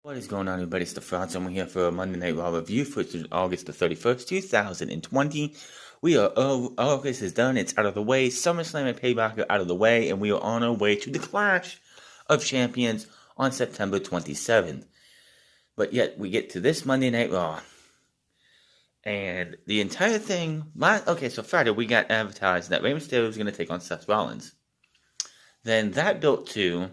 What is going on, everybody? It's the Frauds, and we're here for a Monday Night Raw review for August the 31st, 2020. August is done, it's out of the way, SummerSlam and Payback are out of the way, and we are on our way to the Clash of Champions on September 27th. But yet, we get to this Monday Night Raw, and the entire thing, so Friday we got advertised that Rey Mysterio was going to take on Seth Rollins. Then that built to...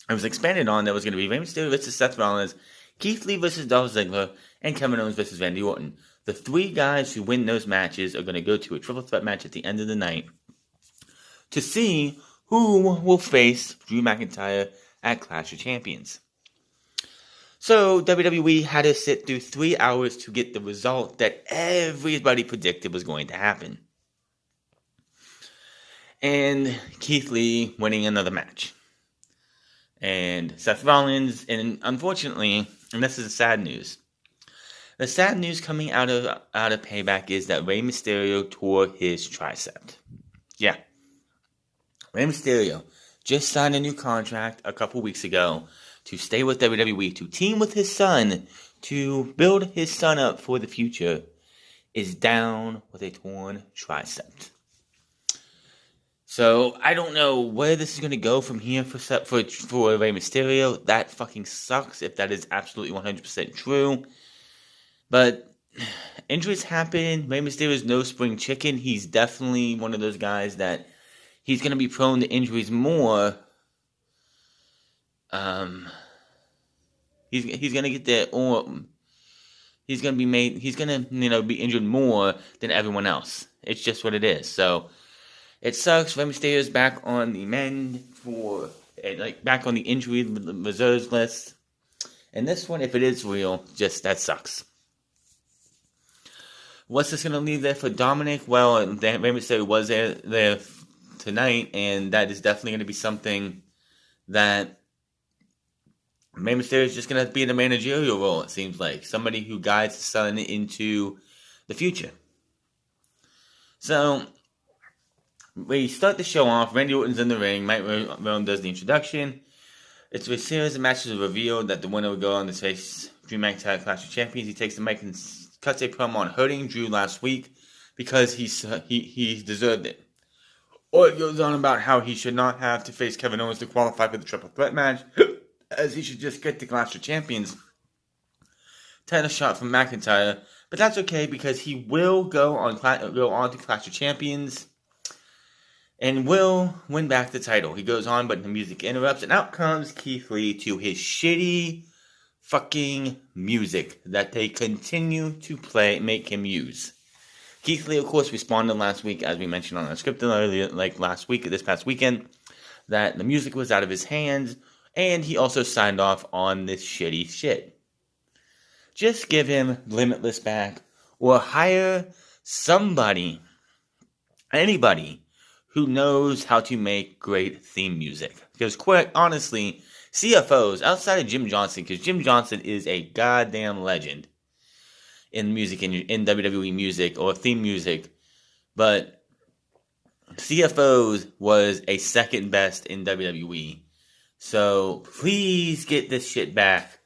It was expanded on that was going to be Rey Mysterio versus Seth Rollins, Keith Lee versus Dolph Ziggler, and Kevin Owens versus Randy Orton. The three guys who win those matches are going to go to a triple threat match at the end of the night to see who will face Drew McIntyre at Clash of Champions. So WWE had to sit through 3 hours to get the result that everybody predicted was going to happen. And Keith Lee winning another match. And Seth Rollins, and unfortunately, and this is sad news. The sad news coming out of Payback is that Rey Mysterio tore his tricep. Yeah. Rey Mysterio just signed a new contract a couple weeks ago to stay with WWE, to team with his son, to build his son up for the future, is down with a torn tricep. So, I don't know where this is going to go from here for Rey Mysterio. That fucking sucks if that is absolutely 100% true. But injuries happen. Rey Mysterio is no spring chicken. He's definitely one of those guys that he's going to be prone to injuries more. He's going to get there, or he's going to be injured more than everyone else. It's just what it is. So, it sucks. Rey Mysterio is back on the mend back on the injury reserves list. And this one, if it is real, that sucks. What's this going to leave there for Dominic? Well, Rey Mysterio was there tonight, and that is definitely going to be something that Rey Mysterio is just going to be in a managerial role, it seems like. Somebody who guides the son into the future. So, we start the show off. Randy Orton's in the ring. Mike Rowan does the introduction. It's a series of matches revealed that the winner will go on to face Drew McIntyre Clash of Champions. He takes the mic and cuts a promo on hurting Drew last week because he deserved it. Or it goes on about how he should not have to face Kevin Owens to qualify for the triple threat match, as he should just get to Clash of Champions. Title shot from McIntyre, but that's okay because he will go on to Clash of Champions and will win back the title. He goes on, but the music interrupts, and out comes Keith Lee to his shitty fucking music that they continue to make him use. Keith Lee, of course, responded last week, as we mentioned on our script earlier, this past weekend, that the music was out of his hands, and he also signed off on this shitty shit. Just give him Limitless back, or hire anybody, who knows how to make great theme music. Because quite honestly, CFOs, outside of Jim Johnson, because Jim Johnson is a goddamn legend in music, in WWE music, or theme music, but CFOs was a second best in WWE. So, please get this shit back,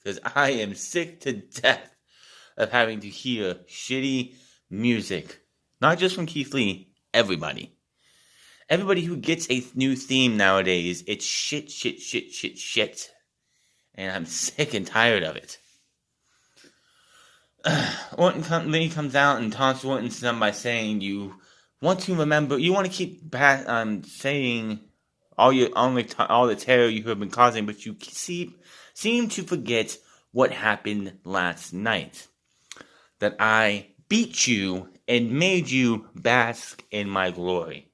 because I am sick to death of having to hear shitty music. Not just from Keith Lee, everybody. Everybody who gets a new theme nowadays, it's shit. And I'm sick and tired of it. Lee comes out and taunts Orton's son by saying, you want to keep saying all the terror you have been causing, but you seem to forget what happened last night. That I beat you and made you bask in my glory.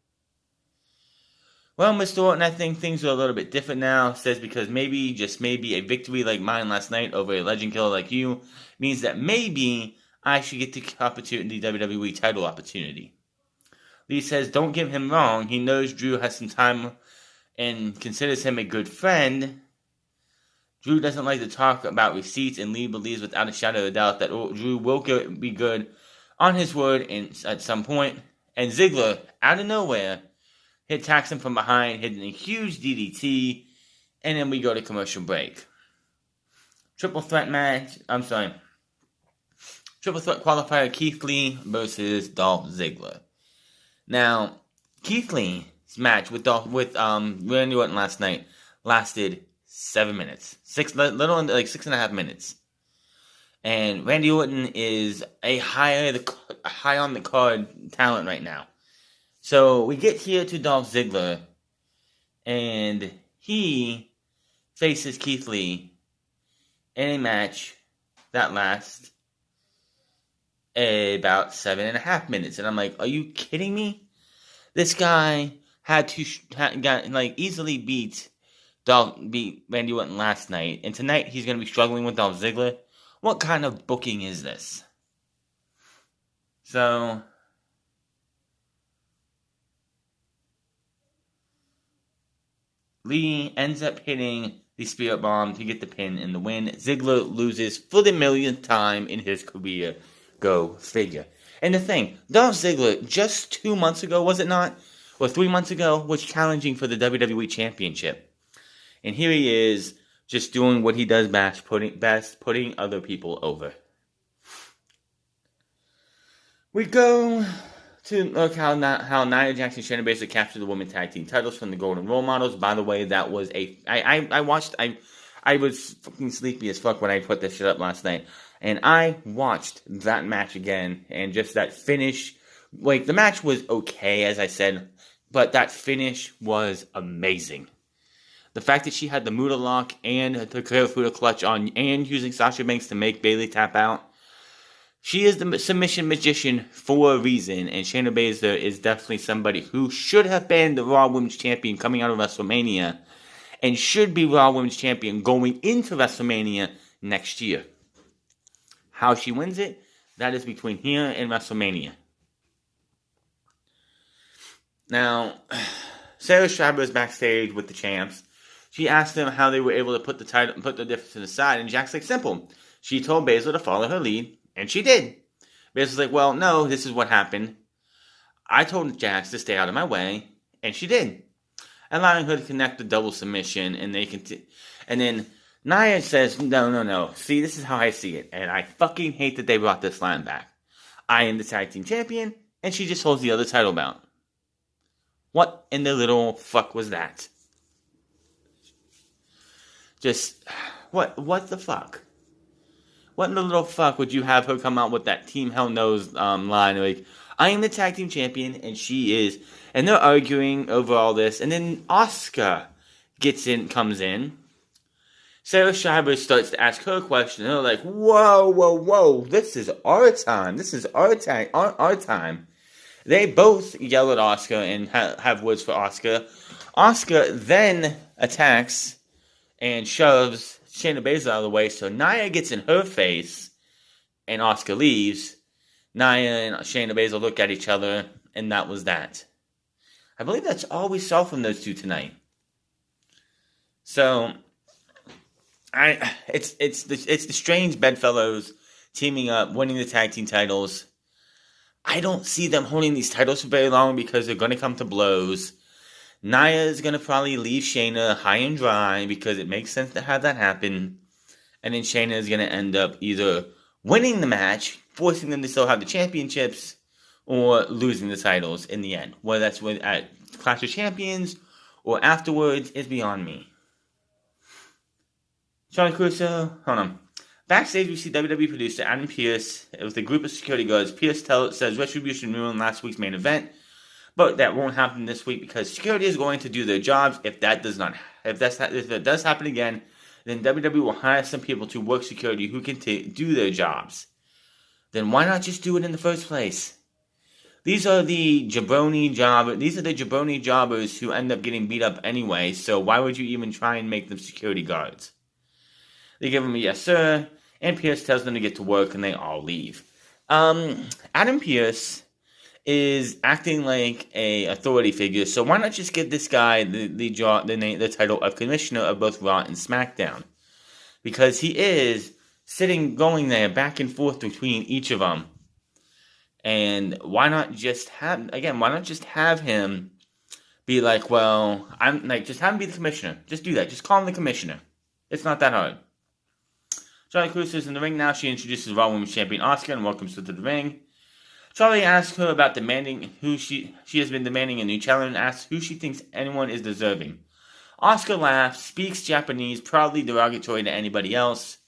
Well, Mr. Orton, I think things are a little bit different now. Says because maybe, just maybe, a victory like mine last night over a legend killer like you means that maybe I should get the WWE title opportunity. Lee says, don't get him wrong. He knows Drew has some time and considers him a good friend. Drew doesn't like to talk about receipts, and Lee believes without a shadow of a doubt that Drew will be good on his word at some point. And Ziggler, out of nowhere, attacks him from behind, hitting a huge DDT, and then we go to commercial break. triple threat match. Triple threat qualifier Keith Lee versus Dolph Ziggler. Now, Keith Lee's match with Randy Orton last night lasted 7 minutes, 6.5 minutes. And Randy Orton is a high on the card talent right now. So we get here to Dolph Ziggler, and he faces Keith Lee in a match that lasts about 7.5 minutes. And I'm like, are you kidding me? This guy easily beat Randy Orton last night, and tonight he's going to be struggling with Dolph Ziggler. What kind of booking is this? So, Lee ends up hitting the Spirit Bomb to get the pin in the win. Ziggler loses for the millionth time in his career. Go figure. And the thing, Dolph Ziggler, just 2 months ago, was it not? Or 3 months ago, was challenging for the WWE Championship. And here he is, just doing what he does best, putting other people over. We go to look how Nia Jax and Shayna Baszler captured the women's tag team titles from the Golden Role Models. By the way, that was I was fucking sleepy as fuck when I put this shit up last night. And I watched that match again, and just that finish, the match was okay, as I said, but that finish was amazing. The fact that she had the Muda lock and the Karafuda clutch on, and using Sasha Banks to make Bayley tap out. She is the submission magician for a reason, and Shayna Baszler is definitely somebody who should have been the Raw Women's Champion coming out of WrestleMania, and should be Raw Women's Champion going into WrestleMania next year. How she wins it, that is between here and WrestleMania. Now, Sarah Schreiber is backstage with the champs. She asked them how they were able to put the difference to the side, and Jack's like, simple. She told Baszler to follow her lead, and she did. Baszler's like, well, no, this is what happened. I told Jax to stay out of my way, and she did, allowing her to connect the double submission, and and then Nia says, no. See, this is how I see it, and I fucking hate that they brought this line back. I am the tag team champion, and she just holds the other title bout. What in the little fuck was that? Just, what the fuck? What in the little fuck would you have her come out with that Team Hell Knows line? Like, I am the tag team champion, and she is. And they're arguing over all this. And then Asuka comes in. Sarah Schreiber starts to ask her a question. And they're like, whoa. This is our time. This is our time. They both yell at Asuka and have words for Asuka. Asuka then attacks and shoves Shayna Baszler out of the way, so Nia gets in her face, and Asuka leaves. Nia and Shayna Baszler look at each other, and that was that. I believe that's all we saw from those two tonight. So, it's the strange bedfellows teaming up, winning the tag team titles. I don't see them holding these titles for very long because they're going to come to blows. Nia is going to probably leave Shayna high and dry because it makes sense to have that happen. And then Shayna is going to end up either winning the match, forcing them to still have the championships, or losing the titles in the end. Whether that's at Clash of Champions or afterwards is beyond me. Charlie Caruso, hold on. Backstage, we see WWE producer Adam Pearce with a group of security guards. Pearce says Retribution ruined last week's main event. But that won't happen this week because security is going to do their jobs. If that does happen again, then WWE will hire some people to work security who can do their jobs. Then why not just do it in the first place? These are the jabroni jobbers who end up getting beat up anyway. So why would you even try and make them security guards? They give them a yes sir, and Pearce tells them to get to work, and they all leave. Adam Pearce is acting like a authority figure, so why not just give this guy the title of commissioner of both Raw and SmackDown? Because he is going there back and forth between each of them. And why not just have him be like, well, just have him be the commissioner. Just do that. Just call him the commissioner. It's not that hard. Charlie Caruso is in the ring now. She introduces Raw Women's Champion Asuka and welcomes her to the ring. Charlie asks her about demanding who she has been demanding a new challenger and asks who she thinks anyone is deserving. Asuka laughs, speaks Japanese, proudly derogatory to anybody else.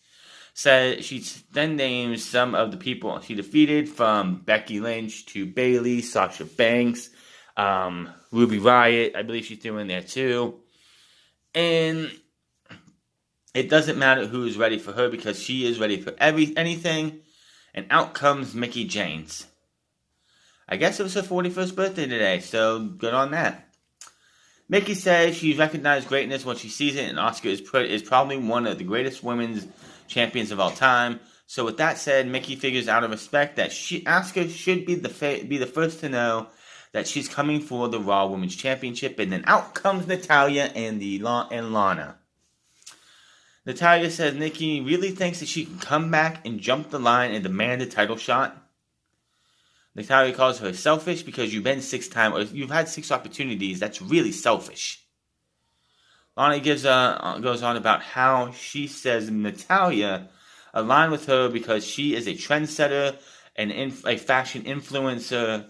She then names some of the people she defeated, from Becky Lynch to Bayley, Sasha Banks, Ruby Riott. I believe she's doing there too. And it doesn't matter who is ready for her because she is ready for anything. And out comes Mickie James. I guess it was her 41st birthday today, so good on that. Mickie says she recognized greatness when she sees it, and Asuka is probably one of the greatest women's champions of all time. So with that said, Mickie figures out of respect that Asuka should be the first to know that she's coming for the Raw Women's Championship, and then out comes Natalya and Lana. Natalya says Nikki really thinks that she can come back and jump the line and demand a title shot. Natalya calls her selfish because you've had 6 opportunities. That's really selfish. Lana goes on about how she says Natalya aligned with her because she is a trendsetter and a fashion influencer.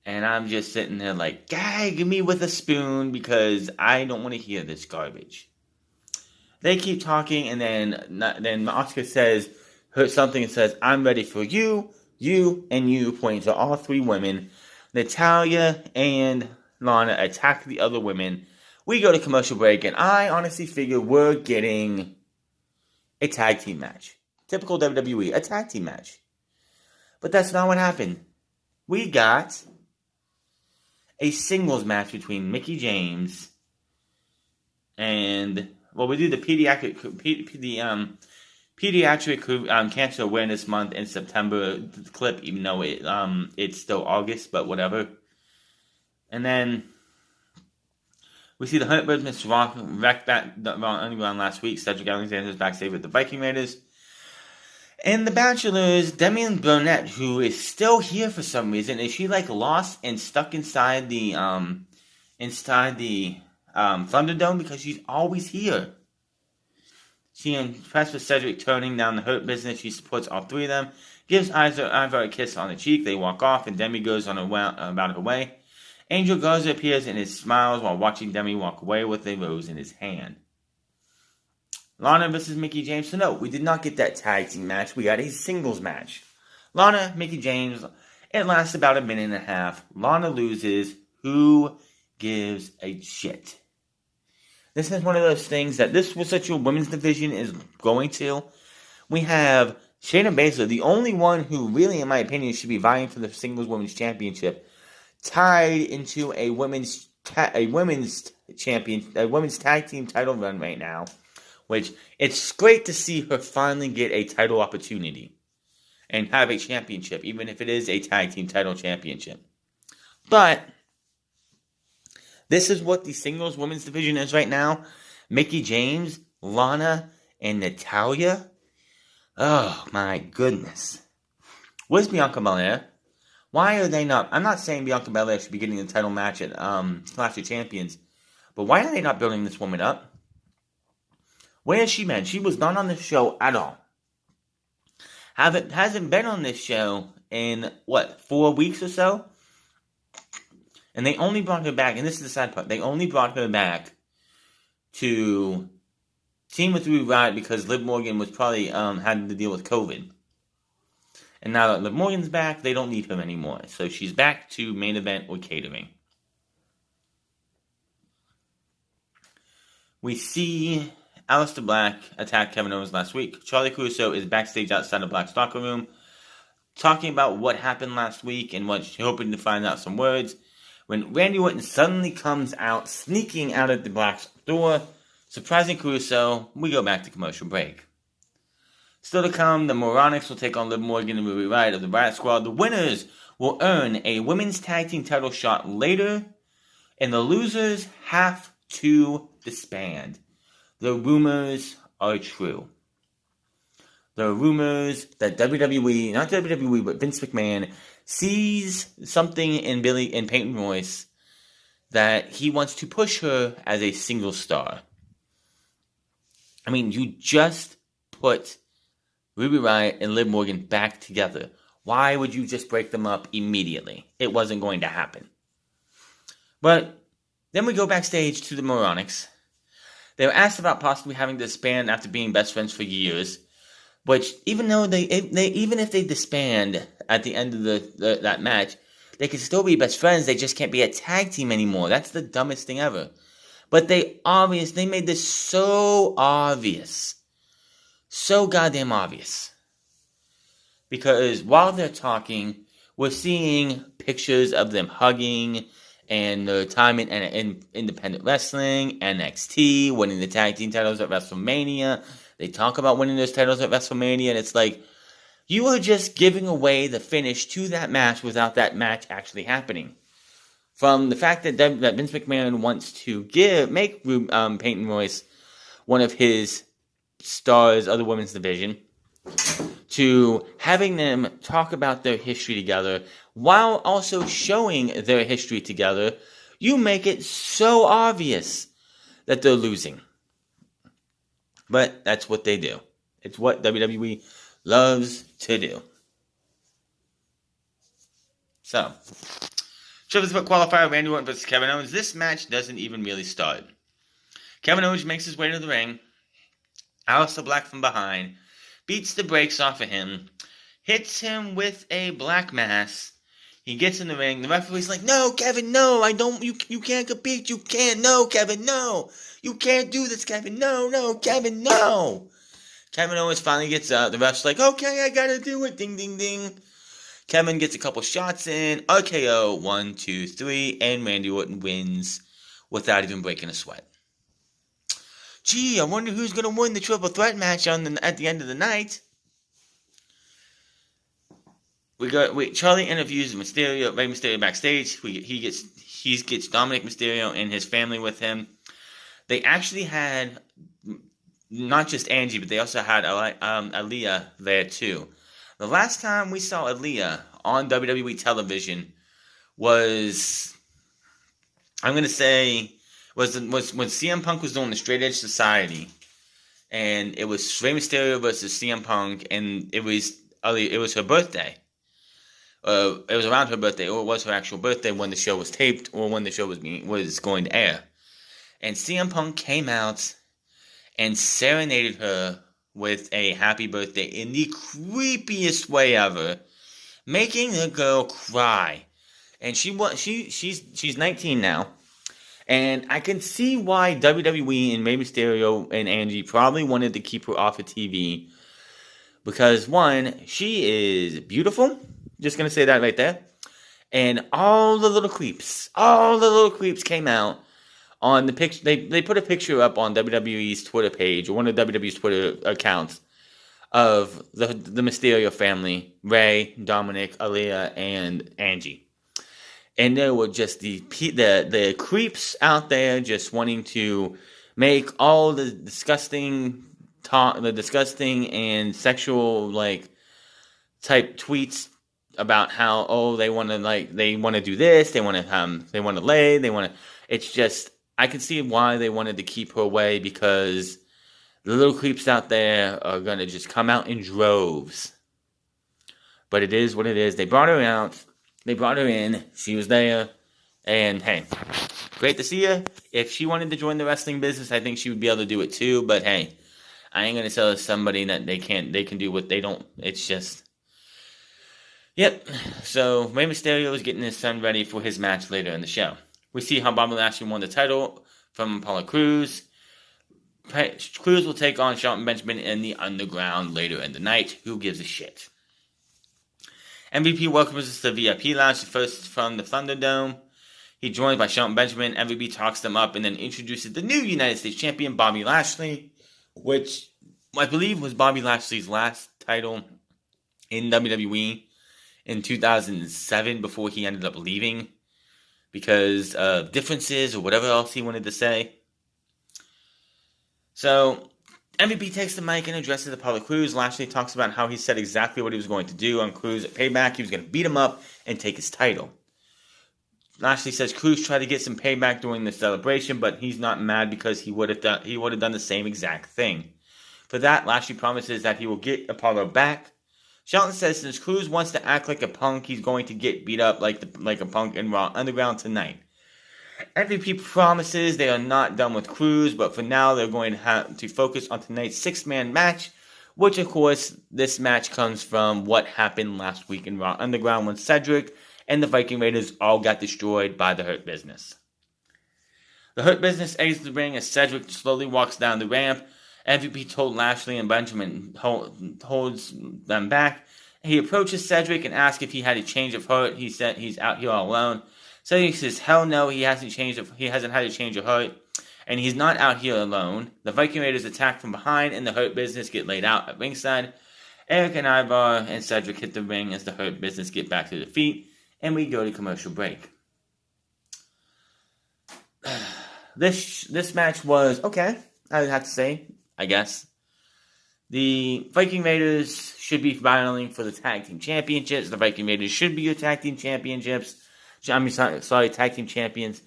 And I'm just sitting there like, gag me with a spoon because I don't want to hear this garbage. They keep talking, and then Asuka says something and says, I'm ready for you, and you, pointing to all 3 women. Natalya and Lana attack the other women. We go to commercial break, and I honestly figure we're getting a tag team match. Typical WWE, a tag team match. But that's not what happened. We got a singles match between Mickie James and, we do the pediatric cancer awareness month in September clip, even though it's still August, but whatever. And then we see the Hurt Business wrecked the Underground last week. Cedric Alexander's backstage with the Viking Raiders. And the Bachelor's Demian Burnett, who is still here for some reason. Is she lost and stuck inside the Thunderdome? Because she's always here. She impressed with Cedric turning down the Hurt Business. She supports all 3 of them. Gives Ivar a kiss on the cheek. They walk off, and Demi goes about her way. Angel Garza appears and smiles while watching Demi walk away with a rose in his hand. Lana versus Mickie James. So no, we did not get that tag team match. We got a singles match. Lana, Mickie James. It lasts about a minute and a half. Lana loses. Who gives a shit? This is one of those things that this was such a women's division is going to. We have Shayna Baszler, the only one who really, in my opinion, should be vying for the singles women's championship, tied into a women's tag team title run right now. Which, it's great to see her finally get a title opportunity and have a championship, even if it is a tag team title championship. But this is what the singles women's division is right now. Mickie James, Lana, and Natalya. Oh my goodness. Where's Bianca Belair? Why are they not? I'm not saying Bianca Belair should be getting the title match at Clash of Champions, but why are they not building this woman up? Where has she been? She was not on the show at all. Hasn't been on this show in, 4 weeks or so? And they only brought her back, and this is the sad part, they only brought her back to team with Ruby Riott because Liv Morgan was probably had to deal with COVID. And now that Liv Morgan's back, they don't need her anymore. So she's back to main event or catering. We see Aleister Black attacked Kevin Owens last week. Charlie Caruso is backstage outside of Black's locker room, talking about what happened last week and what she's hoping to find out some words. When Randy Orton suddenly comes out, sneaking out of the Black's door, surprising Caruso, we go back to commercial break. Still to come, the Moronics will take on Liv Morgan and Ruby Riott of the Riott Squad. The winners will earn a women's tag team title shot later, and the losers have to disband. The rumors are true. The rumors that WWE, not WWE, but Vince McMahon, sees something in Peyton Royce that he wants to push her as a single star. I mean, you just put Ruby Riott and Liv Morgan back together. Why would you just break them up immediately? It wasn't going to happen. But then we go backstage to the Moronics. They were asked about possibly having to disband after being best friends for years, which even if they disband at the end of that match, they can still be best friends. They just can't be a tag team anymore. That's the dumbest thing ever. But they made this so obvious. So goddamn obvious. Because while they're talking, we're seeing pictures of them hugging and their time in independent wrestling, NXT, winning the tag team titles at WrestleMania. They talk about winning those titles at WrestleMania, and it's like, you are just giving away the finish to that match without that match actually happening. From the fact that Vince McMahon wants to make Peyton Royce one of his stars of the women's division, to having them talk about their history together while also showing their history together, you make it so obvious that they're losing. But that's what they do. It's what WWE loves to do. So, Triple Threat qualifier, Randy Orton versus Kevin Owens. This match doesn't even really start. Kevin Owens makes his way to the ring. Aleister Black from behind beats the brakes off of him, hits him with a black mass. He gets in the ring. The referee's like, "No, Kevin, no, you can't compete. You can't. No, Kevin, no. You can't do this, Kevin. No, Kevin, no." Kevin Owens finally gets out. The ref's like, "Okay, I gotta do it. Ding, ding, ding." Kevin gets a couple shots in. RKO, 1, 2, 3, and Randy Orton wins without even breaking a sweat. Gee, I wonder who's going to win the triple threat match at the end of the night. Charlie interviews Rey Mysterio backstage. He gets Dominic Mysterio and his family with him. They actually had not just Angie, but they also had Aaliyah there too. The last time we saw Aaliyah on WWE television was, I'm going to say, was when CM Punk was doing the Straight Edge Society, and it was Rey Mysterio versus CM Punk, and it was her birthday. It was around her birthday, or it was her actual birthday when the show was taped, or when the show was going to air. And CM Punk came out and serenaded her with a happy birthday in the creepiest way ever, making the girl cry. And she's 19 now. And I can see why WWE and Rey Mysterio and Angie probably wanted to keep her off of TV. Because, one, she is beautiful. Just going to say that right there. And all the little creeps came out on the picture. They put a picture up on WWE's Twitter page, or one of WWE's Twitter accounts, of the Mysterio family, Rey, Dominic, Aaliyah, and Angie. And there were just the creeps out there just wanting to make all the disgusting and sexual type tweets about how they want to do this, they want to lay, it's just, I can see why they wanted to keep her away, because the little creeps out there are going to just come out in droves. But it is what it is. They brought her out. They brought her in. She was there. And, hey, great to see her. If she wanted to join the wrestling business, I think she would be able to do it too. But, hey, I ain't going to tell somebody that they can do what they don't. It's just... Yep. So, Rey Mysterio is getting his son ready for his match later in the show. We see how Bobby Lashley won the title from Apollo Crews. Crews will take on Shelton Benjamin in the Underground later in the night. Who gives a shit? MVP welcomes us to the VIP lounge, first from the Thunderdome. He's joined by Shelton Benjamin. MVP talks them up and then introduces the new United States champion, Bobby Lashley, which I believe was Bobby Lashley's last title in WWE in 2007 before he ended up leaving because of differences or whatever else he wanted to say. So, MVP takes the mic and addresses Apollo Crews. Lashley talks about how he said exactly what he was going to do on Crews at Payback. He was going to beat him up and take his title. Lashley says Crews tried to get some payback during the celebration, but he's not mad because he would have done the same exact thing. For that, Lashley promises that he will get Apollo back. Shelton says since Cruz wants to act like a punk, he's going to get beat up like a punk in Raw Underground tonight. MVP promises they are not done with Cruz, but for now they're going to have to focus on tonight's 6-man match, which of course this match comes from what happened last week in Raw Underground when Cedric and the Viking Raiders all got destroyed by the Hurt Business. The Hurt Business exits the ring as Cedric slowly walks down the ramp. MVP told Lashley and Benjamin holds them back. He approaches Cedric and asks if he had a change of heart. He said he's out here all alone. Cedric says, hell no, he hasn't had a change of heart, and he's not out here alone. The Viking Raiders attack from behind, and the Hurt Business get laid out at ringside. Eric and Ivar and Cedric hit the ring as the Hurt Business get back to their feet, and we go to commercial break. This match was okay, I would have to say, I guess. The Viking Raiders should be battling for the Tag Team Championships. The Viking Raiders should be your Tag Team Championships. Tag Team Champions.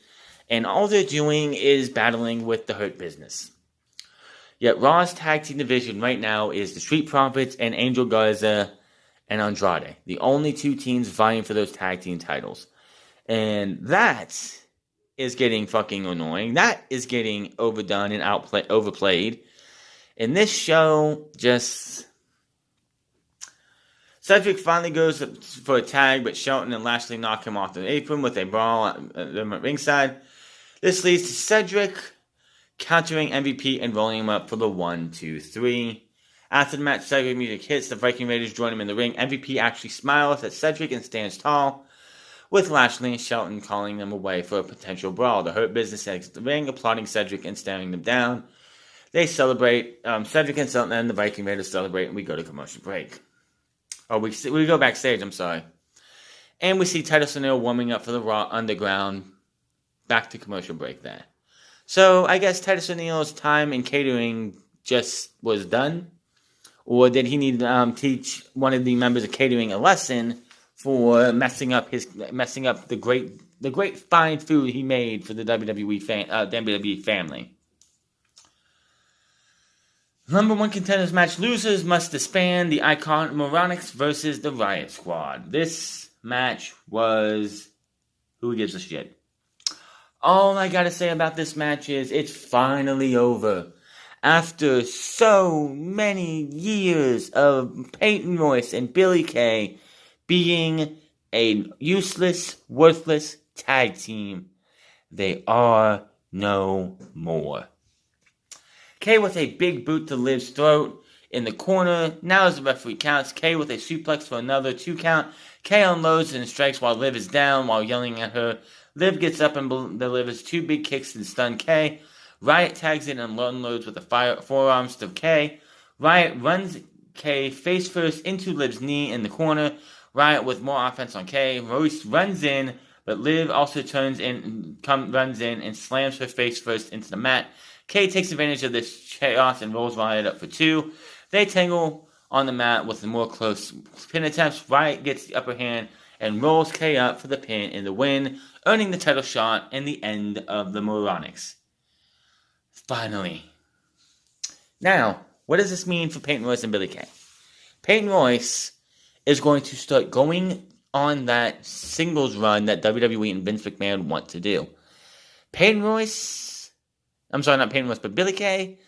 And all they're doing is battling with the Hurt Business. Yet Raw's Tag Team division right now is the Street Profits and Angel Garza and Andrade. The only two teams vying for those Tag Team titles. And that is getting fucking annoying. That is getting overdone and overplayed. And this show just... Cedric finally goes for a tag, but Shelton and Lashley knock him off the apron with a brawl at ringside. This leads to Cedric countering MVP and rolling him up for the 1, 2, 3. After the match, Cedric music hits. The Viking Raiders join him in the ring. MVP actually smiles at Cedric and stands tall, with Lashley and Shelton calling them away for a potential brawl. The Hurt Business exits the ring, applauding Cedric and staring them down. They celebrate. Cedric and Shelton and the Viking Raiders celebrate, and we go to commercial break. Oh, we go backstage, I'm sorry. And we see Titus O'Neil warming up for the Raw Underground. Back to commercial break there. So, I guess Titus O'Neil's time in catering just was done. Or did he need to teach one of the members of catering a lesson for messing up the great fine food he made for the WWE family? Number 1 contenders match losers must disband the Icon Moronics versus the Riot Squad. This match was... who gives a shit? All I gotta say about this match is it's finally over. After so many years of Peyton Royce and Billy Kay being a useless, worthless tag team, they are no more. Kay with a big boot to Liv's throat in the corner. Now as the referee counts, Kay with a suplex for another 2 count. Kay unloads and strikes while Liv is down while yelling at her. Liv gets up and delivers 2 big kicks to stun Kay. Riot tags in and unloads with the forearms to Kay. Riot runs Kay face first into Liv's knee in the corner. Riot with more offense on Kay. Royce runs in, but Liv also runs in and slams her face first into the mat. Kay takes advantage of this chaos and rolls Riot up for 2. They tangle on the mat with the more close pin attempts. Riot gets the upper hand and rolls Kay up for the pin in the win, earning the title shot and the end of the Moronics. Finally. Now, what does this mean for Peyton Royce and Billy Kay? Peyton Royce is going to start going on that singles run that WWE and Vince McMahon want to do. Billy Kay,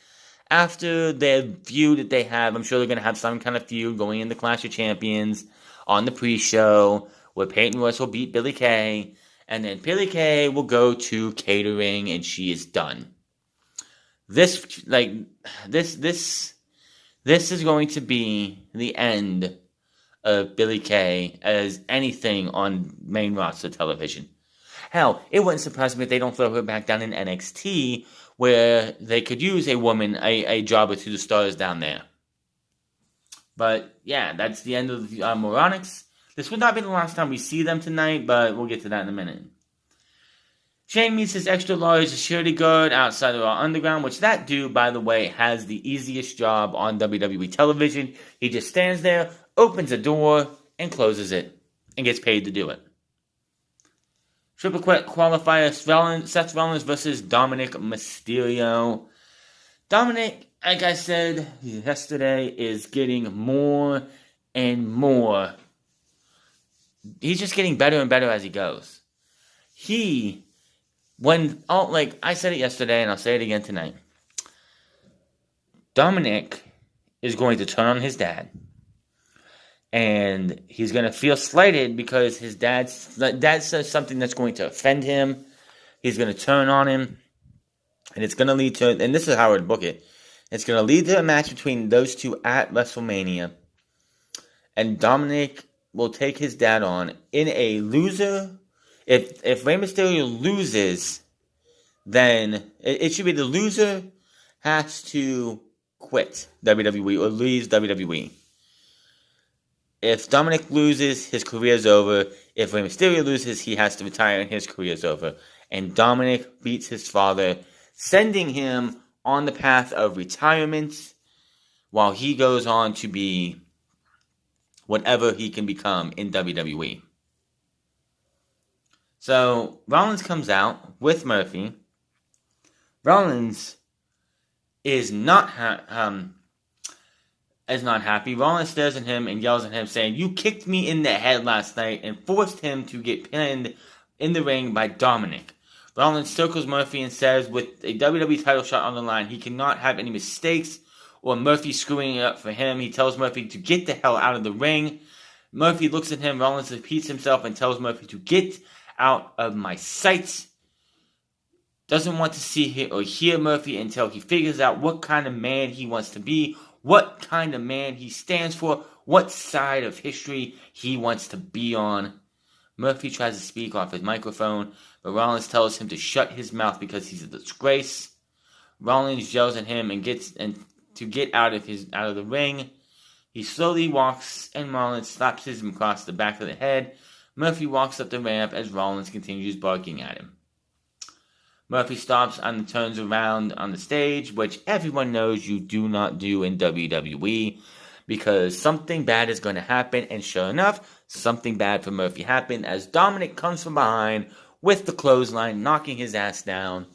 after their feud that they have, I'm sure they're going to have some kind of feud going into Clash of Champions on the pre-show, where Peyton Royce will beat Billy Kay, and then Billy Kay will go to catering, and she is done. This is going to be the end of Billy Kay as anything on main roster television. Hell, it wouldn't surprise me if they don't throw her back down in NXT, where they could use a woman, a jobber to the stars down there. But, yeah, that's the end of the Moronics. This would not be the last time we see them tonight, but we'll get to that in a minute. Shane meets his extra large security guard outside of our underground, which that dude, by the way, has the easiest job on WWE television. He just stands there, opens a door, and closes it, and gets paid to do it. Triple qualifier Seth Rollins versus Dominic Mysterio. Dominic like I said yesterday, is getting more and more. He's just getting better and better as he goes. Like I said it yesterday and I'll say it again tonight, Dominic is going to turn on his dad. And he's going to feel slighted because his dad says something that's going to offend him. He's going to turn on him. And it's going to lead to, and this is how I would book it, it's going to lead to a match between those two at WrestleMania. And Dominic will take his dad on in a loser. If Rey Mysterio loses, then it should be the loser has to quit WWE or leaves WWE. If Dominic loses, his career's over. If Rey Mysterio loses, he has to retire and his career's over. And Dominic beats his father, sending him on the path of retirement while he goes on to be whatever he can become in WWE. So, Rollins comes out with Murphy. Rollins is not happy. Rollins stares at him and yells at him, saying, "You kicked me in the head last night," and forced him to get pinned in the ring by Dominic. Rollins circles Murphy and says, with a WWE title shot on the line, he cannot have any mistakes or Murphy screwing it up for him. He tells Murphy to get the hell out of the ring. Murphy looks at him. Rollins repeats himself and tells Murphy to get out of my sight. Doesn't want to see or hear Murphy until he figures out what kind of man he wants to be, what kind of man he stands for, what side of history he wants to be on. Murphy tries to speak off his microphone, but Rollins tells him to shut his mouth because he's a disgrace. Rollins yells at him to get out of the ring. He slowly walks, and Rollins slaps him across the back of the head. Murphy walks up the ramp as Rollins continues barking at him. Murphy stops and turns around on the stage, which everyone knows you do not do in WWE, because something bad is going to happen, and sure enough, something bad for Murphy happened as Dominic comes from behind with the clothesline, knocking his ass down,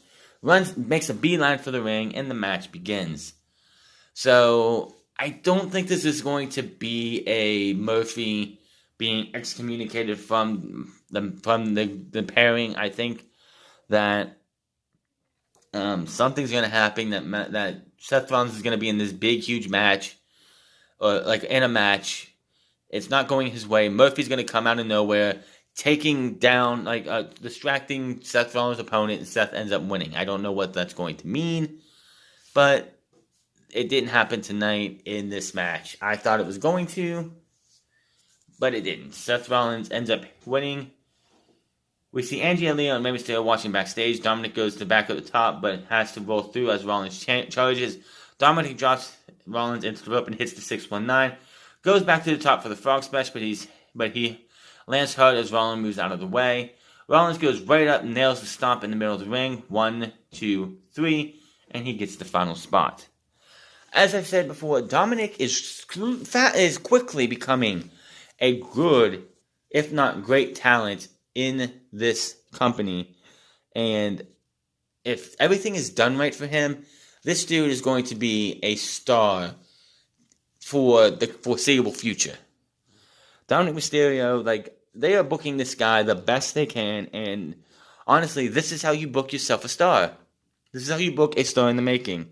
makes a beeline for the ring, and the match begins. So, I don't think this is going to be a Murphy being excommunicated from the pairing. I think that something's going to happen, that Seth Rollins is going to be in this big, huge match, or like in a match. It's not going his way. Murphy's going to come out of nowhere, taking down, distracting Seth Rollins' opponent, and Seth ends up winning. I don't know what that's going to mean, but it didn't happen tonight in this match. I thought it was going to, but it didn't. Seth Rollins ends up winning. We see Angie and Leo and Rey Mysterio watching backstage. Dominic goes to back at the top, but has to roll through as Rollins charges. Dominic drops Rollins into the rope and hits the 619. Goes back to the top for the frog splash, but he lands hard as Rollins moves out of the way. Rollins goes right up and nails the stomp in the middle of the ring. 1, 2, 3, and he gets the final spot. As I've said before, Dominic is quickly becoming a good, if not great talent in this company. And if everything is done right for him, this dude is going to be a star for the foreseeable future. Dominic Mysterio, they are booking this guy the best they can, and honestly, this is how you book yourself a star. This is how you book a star in the making.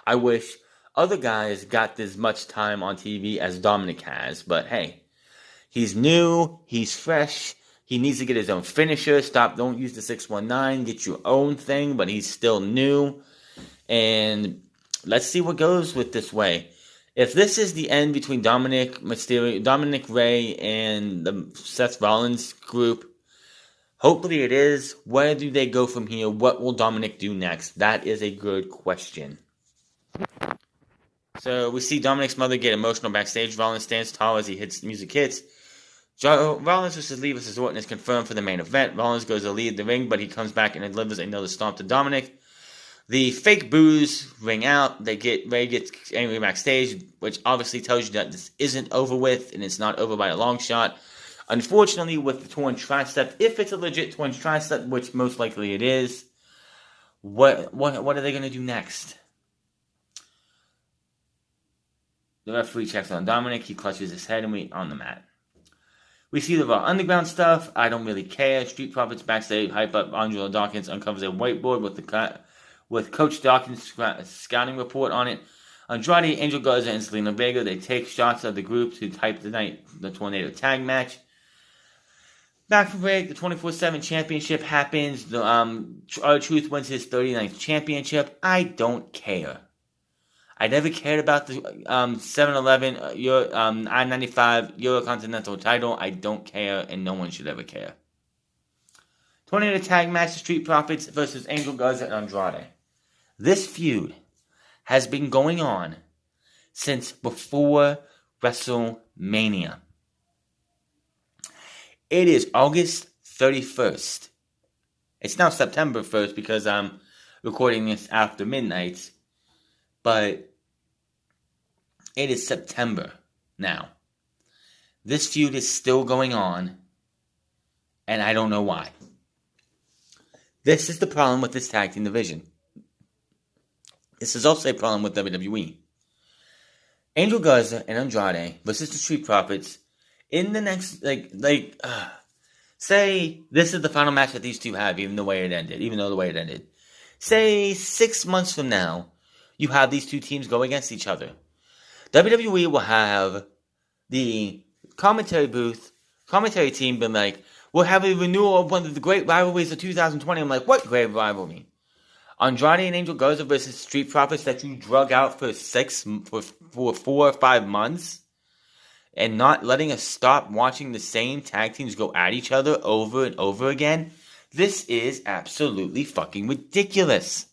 I wish other guys got this much time on TV as Dominic has, but hey, he's new, he's fresh, he needs to get his own finisher. Don't use the 619, get your own thing, but he's still new, and let's see what goes with this way. If this is the end between Dominic Rey, and the Seth Rollins group, hopefully it is. Where do they go from here? What will Dominic do next? That is a good question. So we see Dominic's mother get emotional backstage. Rollins stands tall as music hits. Rollins vs. Lee vs. Orton is confirmed for the main event. Rollins goes to lead the ring, but he comes back and delivers another stomp to Dominic. The fake boos ring out. Ray gets angry backstage, which obviously tells you that this isn't over with, and it's not over by a long shot. Unfortunately, with the torn tricep, if it's a legit torn tricep, which most likely it is, what are they going to do next? The referee checks on Dominic. He clutches his head and we on the mat. We see the Raw Underground stuff. I don't really care. Street Profits backstage hype up. Angelo Dawkins uncovers a whiteboard with Coach Dawkins' scouting report on it. Andrade, Angel Garza, and Zelina Vega, they take shots of the group to hype the Tornado Tag match. Back from break, the 24/7 championship happens. The R-Truth wins his 39th championship. I don't care. I never cared about the 7-Eleven I-95 Eurocontinental title. I don't care, and no one should ever care. Tornado Tag match, the Street Profits versus Angel Garza and Andrade. This feud has been going on since before WrestleMania. It is August 31st. It's now September 1st because I'm recording this after midnight. But it is September now. This feud is still going on. And I don't know why. This is the problem with this tag team division. This is also a problem with WWE. Angel Garza and Andrade versus the Street Profits in the next, say this is the final match that these two have, even though the way it ended. Say 6 months from now, you have these two teams go against each other. WWE will have the commentary team been like, we'll have a renewal of one of the great rivalries of 2020. I'm like, what great rivalry? Andrade and Angel Garza versus Street Profits that you drug out for 4 or 5 months? And not letting us stop watching the same tag teams go at each other over and over again? This is absolutely fucking ridiculous.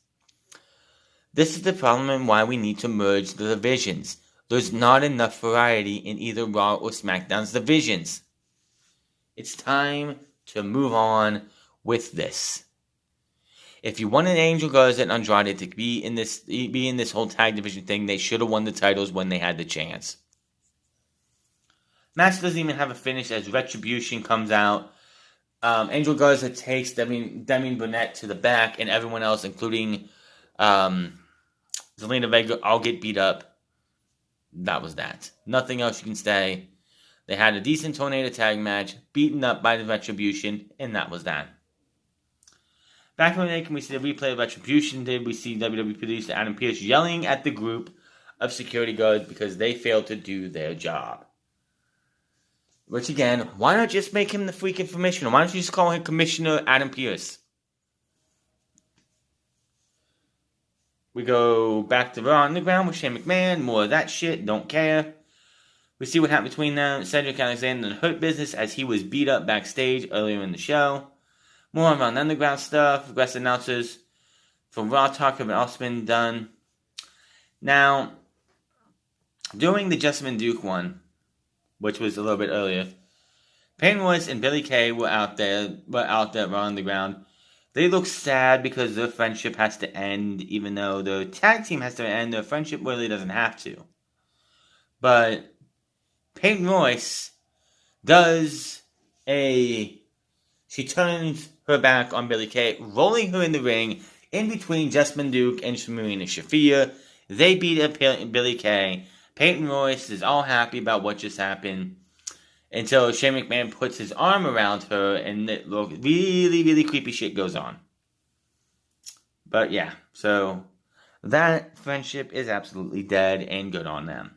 This is the problem and why we need to merge the divisions. There's not enough variety in either Raw or SmackDown's divisions. It's time to move on with this. If you wanted Angel Garza and Andrade to be in this whole tag division thing, they should have won the titles when they had the chance. Match doesn't even have a finish as Retribution comes out. Angel Garza takes Demi Burnett to the back, and everyone else, including Zelina Vega, all get beat up. That was that. Nothing else you can say. They had a decent Tornado tag match, beaten up by the Retribution, and that was that. Back from the can we see the replay of Retribution? We see WWE producer Adam Pearce yelling at the group of security guards because they failed to do their job. Which again, why not just make him the freaking commissioner? Why don't you just call him Commissioner Adam Pearce? We go back to Raw Underground with Shane McMahon. More of that shit. Don't care. We see what happened between them, Cedric Alexander and Hurt Business as he was beat up backstage earlier in the show. More on Raw Underground stuff. Guest announcers for Raw Talk have also been done. Now, during the Jessamine Duke one, which was a little bit earlier, Peyton Royce and Billie Kay were out there at Raw Underground. They look sad because their friendship has to end, even though their tag team has to end. Their friendship really doesn't have to. But Peyton Royce she turns her back on Billie Kay, rolling her in the ring in between Jessamine Duke and Marina Shafir. They beat up Billie Kay. Peyton Royce is all happy about what just happened until Shane McMahon puts his arm around her and really, really creepy shit goes on. But yeah, so that friendship is absolutely dead and good on them.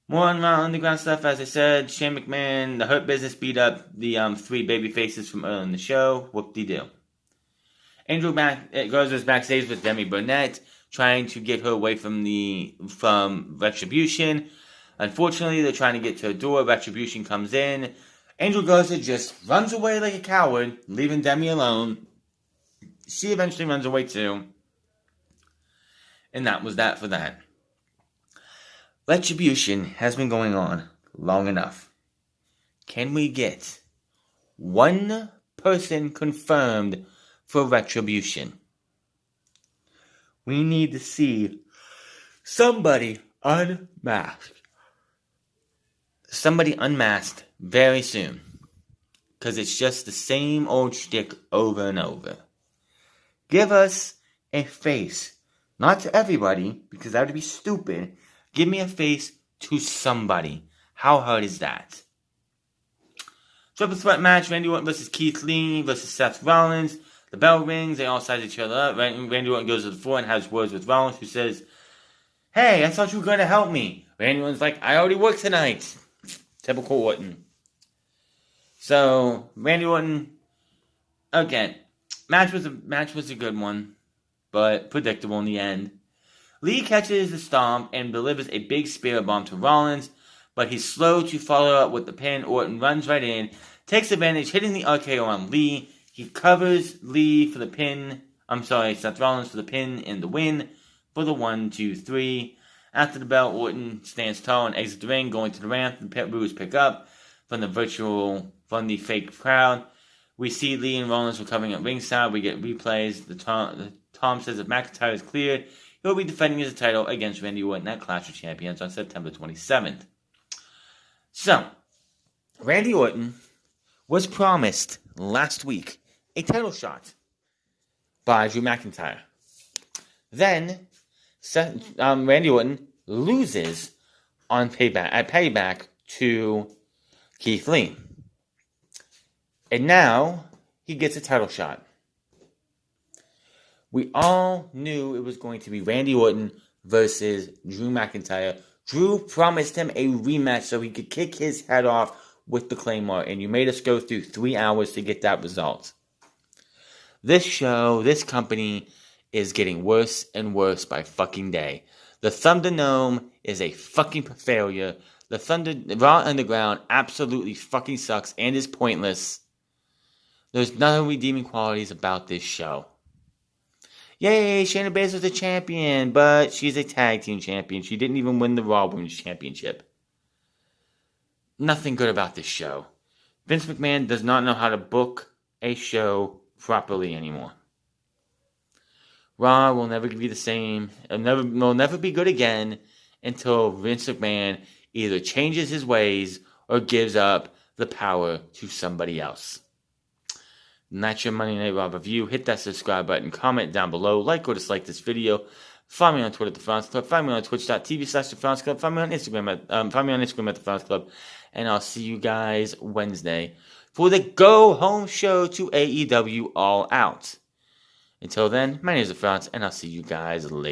More on Raw Underground stuff, as I said. Shane McMahon, the Hurt Business beat up the 3 baby faces from earlier in the show. Whoop-de-doo. Angel Garza's backstage with Demi Burnett, trying to get her away from Retribution. Unfortunately, they're trying to get to a door. Retribution comes in. Angel Garza just runs away like a coward, leaving Demi alone. She eventually runs away too. And that was that for that. Retribution has been going on long enough. Can we get one person confirmed for Retribution? We need to see somebody unmasked. Somebody unmasked very soon. Because it's just the same old shtick over and over. Give us a face. Not to everybody, because that would be stupid. Give me a face to somebody. How hard is that? Triple threat match, Randy Orton versus Keith Lee versus Seth Rollins. The bell rings, they all size each other up. Randy Orton goes to the floor and has words with Rollins, who says, "Hey, I thought you were going to help me." Randy Orton's like, "I already work tonight." Typical Orton. So, Randy Orton, again, match was a good one, but predictable in the end. Lee catches the stomp and delivers a big spear bomb to Rollins, but he's slow to follow up with the pin. Orton runs right in, takes advantage, hitting the RKO on Lee. He covers Lee for the pin. Seth Rollins for the pin and the win for the 1, 2, 3. After the bell, Orton stands tall and exits the ring, going to the ramp. The pit boos pick up from the fake crowd. We see Lee and Rollins recovering at ringside. We get replays. Tom says if McIntyre is cleared, he'll be defending his title against Randy Orton at Clash of Champions on September 27th. So, Randy Orton was promised last week a title shot by Drew McIntyre. Then, Randy Orton loses at Payback to Keith Lee. And now, he gets a title shot. We all knew it was going to be Randy Orton versus Drew McIntyre. Drew promised him a rematch so he could kick his head off with the Claymore, and you made us go through 3 hours to get that result. This show, this company, is getting worse and worse by fucking day. The Thunderdome is a fucking failure. The Raw Underground absolutely fucking sucks and is pointless. There's no redeeming qualities about this show. Yay, Shayna Baszler is the champion, but she's a tag team champion. She didn't even win the Raw Women's Championship. Nothing good about this show. Vince McMahon does not know how to book a show properly anymore. Raw will never be the same. It will never be good again until Vince McMahon either changes his ways or gives up the power to somebody else. And that's your Monday Night Raw review. Hit that subscribe button. Comment down below. Like or dislike this video. Find me on Twitter at The France Club. Find me on twitch.tv/The France Club. Find me on Instagram at The France Club. And I'll see you guys Wednesday for the go-home show to AEW All Out. Until then, my name is The France, and I'll see you guys later.